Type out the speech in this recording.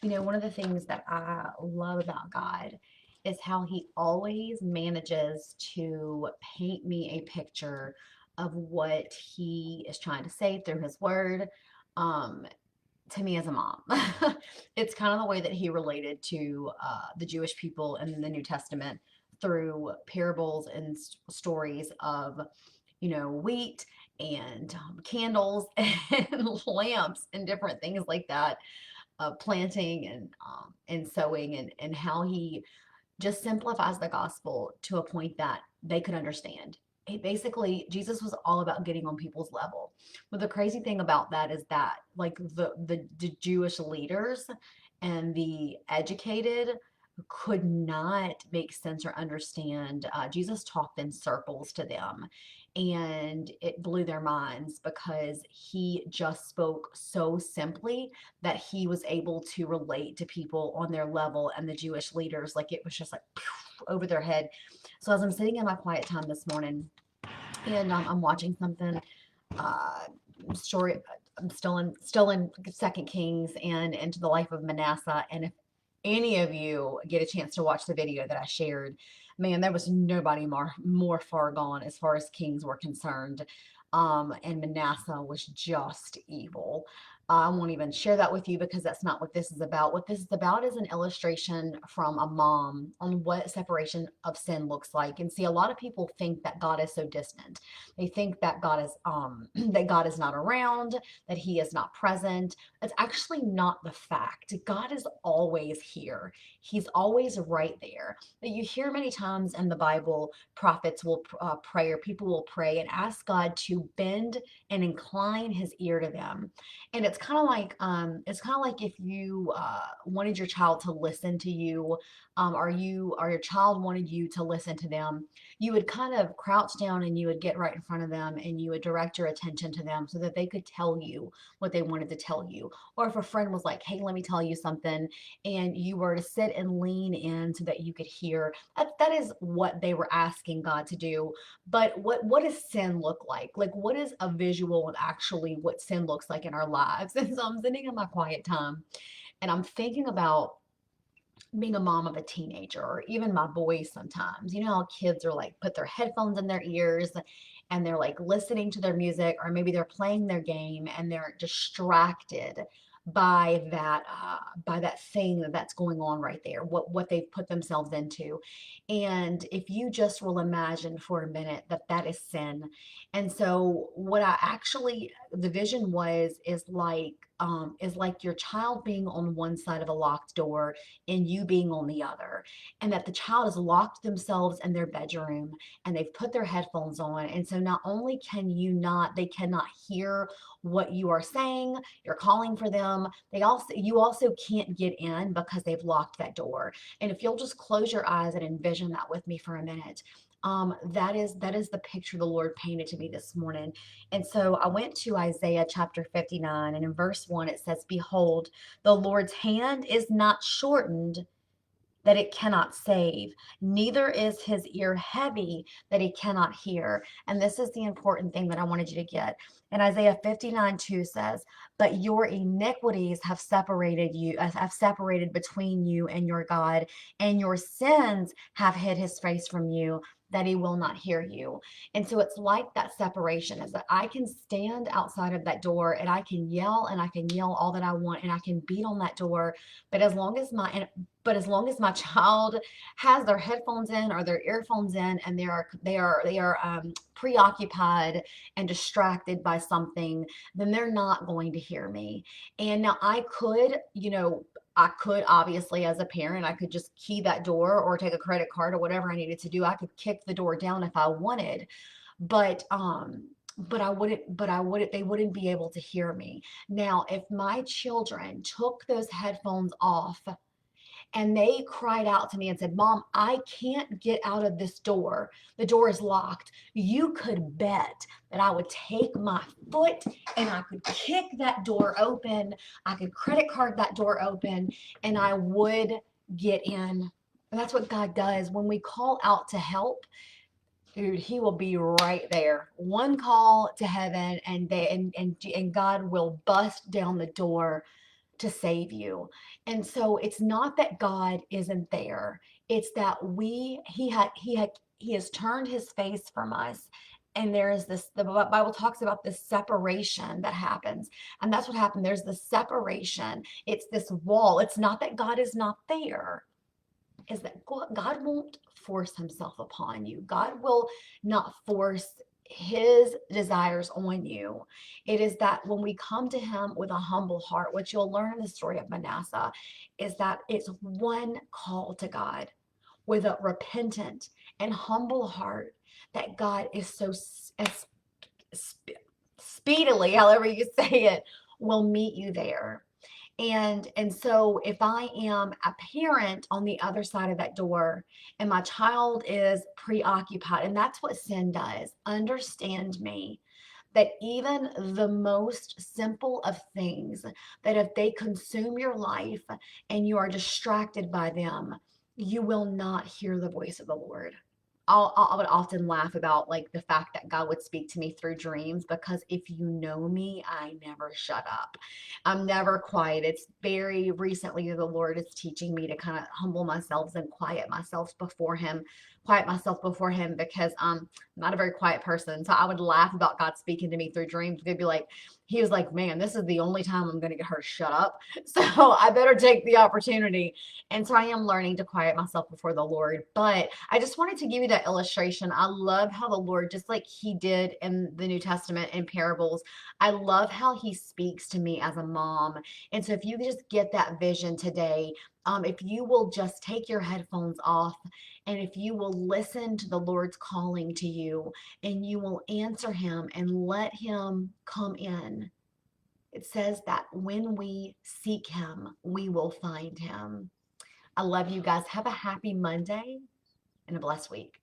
One of the things that I love about God is how he always manages to paint me a picture of what he is trying to say through his word. Um, to me as a mom. It's kind of the way that he related to the Jewish people in the New Testament through parables and stories of, wheat and candles and lamps and different things like that, planting and sowing, and how he just simplifies the gospel to a point that they could understand. Basically, Jesus was all about getting on people's level. But the crazy thing about that is that, like, the Jewish leaders and the educated could not make sense or understand. Jesus talked in circles to them, and it blew their minds because he just spoke so simply that he was able to relate to people on their level, and the Jewish leaders, like, it was just like over their head. So as I'm sitting in my quiet time this morning, and I'm watching something, uh, story. I'm still in Second Kings and into the life of Manasseh. And if any of you get a chance to watch the video that I shared, man, there was nobody more far gone as far as kings were concerned. And Manasseh was just evil. I won't even share that with you because that's not what this is about. What this is about is an illustration from a mom on what separation of sin looks like. And see, a lot of people think that God is so distant. They think that God is that God is not around, that he is not present. It's actually not the fact. God is always here. He's always right there. You hear many times in the Bible, prophets will pray, or people will pray and ask God to bend and incline his ear to them. And it's kind of like if you wanted your child to listen to you, or your child wanted you to listen to them, you would kind of crouch down and you would get right in front of them and you would direct your attention to them so that they could tell you what they wanted to tell you. Or if a friend was like, hey, let me tell you something, and you were to sit and lean in so that you could hear, that is what they were asking God to do. But what does sin look like? Like, what is a visual of actually what sin looks like in our lives? And so I'm sitting in my quiet time and I'm thinking about being a mom of a teenager, or even my boys sometimes. You know how kids are like put their headphones in their ears and they're like listening to their music, or maybe they're playing their game and they're distracted by that thing that's going on right there, what they've put themselves into. And if you just will imagine for a minute that that is sin. And so what I actually, the vision is like your child being on one side of a locked door and you being on the other, and that the child has locked themselves in their bedroom and they've put their headphones on. And so not only they cannot hear what you are saying, you're calling for them, you also can't get in because they've locked that door. And if you'll just close your eyes and envision that with me for a minute, that is the picture the Lord painted to me this morning. And so I went to Isaiah chapter 59, and in verse 1 it says, behold, the Lord's hand is not shortened that it cannot save, neither is his ear heavy that he cannot hear. And this is the important thing that I wanted you to get. And Isaiah 59:2 says, but your iniquities have separated between you and your God, and your sins have hid his face from you, that he will not hear you. And so it's like that separation is that I can stand outside of that door and I can yell, and I can yell all that I want, and I can beat on that door. But as long as my child has their headphones in or their earphones in, and they are preoccupied and distracted by something, then they're not going to hear me. And now I could obviously, as a parent, I could just key that door or take a credit card or whatever I needed to do. I could kick the door down if I wanted, but they wouldn't be able to hear me. Now, if my children took those headphones off and they cried out to me and said, Mom, I can't get out of this door. The door is locked. You could bet that I would take my foot and I could kick that door open. I could credit card that door open and I would get in. And that's what God does. When we call out to help, dude, he will be right there. One call to heaven, and God will bust down the door to save you. And so it's not that God isn't there. It's that he has turned his face from us. And there is this, the Bible talks about this separation that happens. And that's what happened. There's this separation. It's this wall. It's not that God is not there, is that God won't force himself upon you. God will not force his desires on you. It is that when we come to him with a humble heart, what you'll learn in the story of Manasseh is that it's one call to God with a repentant and humble heart, that God is so speedily, however you say it, will meet you there. And so if I am a parent on the other side of that door and my child is preoccupied, and that's what sin does, understand me that even the most simple of things, that if they consume your life and you are distracted by them, you will not hear the voice of the Lord. I would often laugh about like the fact that God would speak to me through dreams, because if you know me, I never shut up. I'm never quiet. It's very recently the Lord is teaching me to kind of humble myself and quiet myself before him, because I'm not a very quiet person. So I would laugh about God speaking to me through dreams. He'd be like, he was like, man, this is the only time I'm going to get her to shut up. So I better take the opportunity. And so I am learning to quiet myself before the Lord. But I just wanted to give you that illustration. I love how the Lord, just like he did in the New Testament in parables, I love how he speaks to me as a mom. And so if you just get that vision today, if you will just take your headphones off and if you will listen to the Lord's calling to you and you will answer him and let him come in, it says that when we seek him, we will find him. I love you guys. Have a happy Monday and a blessed week.